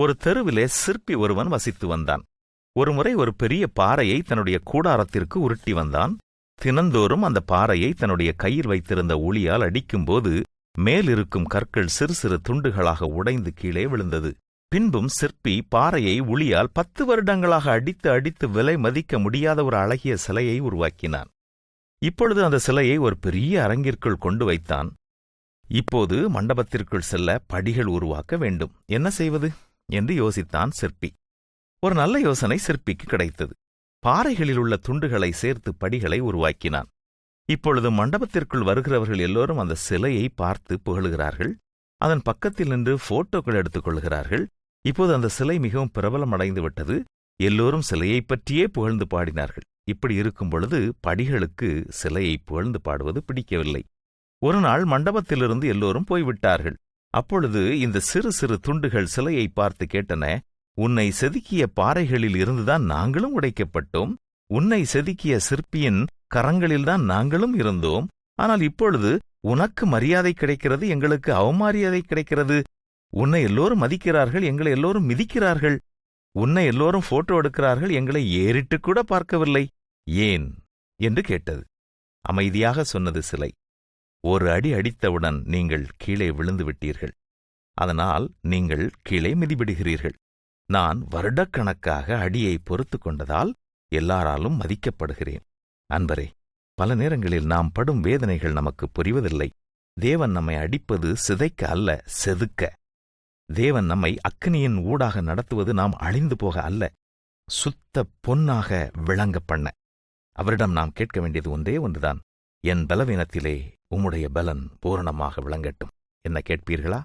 ஒரு தெருவிலே சிற்பி ஒருவன் வசித்து வந்தான். ஒருமுறை ஒரு பெரிய பாறையை தன்னுடைய கூடாரத்திற்கு உருட்டி வந்தான். தினந்தோறும் அந்த பாறையை தன்னுடைய கையில் வைத்திருந்த உளியால் அடிக்கும்போது மேலிருக்கும் கற்கள் சிறு சிறு துண்டுகளாக உடைந்து கீழே விழுந்தது. பின்பும் சிற்பி பாறையை உளியால் 10 வருடங்களாக அடித்து அடித்து விலை மதிக்க முடியாத ஒரு அழகிய சிலையை உருவாக்கினான். இப்பொழுது அந்த சிலையை ஒரு பெரிய அரங்கிற்குள் கொண்டு வைத்தான். இப்போது மண்டபத்திற்குள் செல்ல படிகள் உருவாக்க வேண்டும். என்ன செய்வது என்று யோசித்தான் சிற்பி. ஒரு நல்ல யோசனை சிற்பிக்கு கிடைத்தது. பாறைகளில் உள்ள துண்டுகளை சேர்த்து படிகளை உருவாக்கினான். இப்பொழுது மண்டபத்திற்குள் வருகிறவர்கள் எல்லோரும் அந்த சிலையை பார்த்து புகழுகிறார்கள். அதன் பக்கத்தில் நின்று போட்டோக்கள் எடுத்துக் கொள்கிறார்கள். இப்போது அந்த சிலை மிகவும் பிரபலமடைந்து விட்டது. எல்லோரும் சிலையைப் பற்றியே புகழ்ந்து பாடினார்கள். இப்படி இருக்கும் பொழுது படிகளுக்கு சிலையை புகழ்ந்து பாடுவது பிடிக்கவில்லை. ஒரு நாள் மண்டபத்திலிருந்து எல்லோரும் போய்விட்டார்கள். அப்பொழுது இந்த சிறு சிறு துண்டுகள் சிலையை பார்த்து கேட்டன, உன்னை செதுக்கிய பாறைகளில் இருந்துதான் நாங்களும் உடைக்கப்பட்டோம். உன்னை செதுக்கிய சிற்பியின் கரங்களில்தான் நாங்களும் இருந்தோம். ஆனால் இப்பொழுது உனக்கு மரியாதை கிடைக்கிறது, எங்களுக்கு அவமரியாதை கிடைக்கிறது. உன்னை எல்லோரும் மதிக்கிறார்கள், எங்களை எல்லோரும் மிதிக்கிறார்கள். உன்னை எல்லோரும் போட்டோ எடுக்கிறார்கள், எங்களை ஏறிட்டுக் கூட பார்க்கவில்லை. ஏன் என்று கேட்டது. அமைதியாக சொன்னது சிலை, ஒரு அடி அடித்தவுடன் நீங்கள் கீழே விழுந்து விட்டீர்கள். அதனால் நீங்கள் கீழே மிதிபிடுகிறீர்கள். நான் வருடக்கணக்காக அடியை பொறுத்து கொண்டதால் எல்லாராலும் மதிக்கப்படுகிறேன். அன்பரே, பல நேரங்களில் நாம் படும் வேதனைகள் நமக்கு புரிவதில்லை. தேவன் நம்மை அடிப்பது சிதைக்க அல்ல, செதுக்க. தேவன் நம்மை அக்கினியின் ஊடாக நடத்துவது நாம் அழிந்து போக அல்ல, சுத்த பொன்னாக விளங்க பண்ண. அவரிடம் நாம் கேட்க வேண்டியது ஒன்றே ஒன்றுதான், என் பலவீனத்திலே உம்முடைய பலன் பூரணமாக விளங்கட்டும். என்ன கேட்பீர்களா?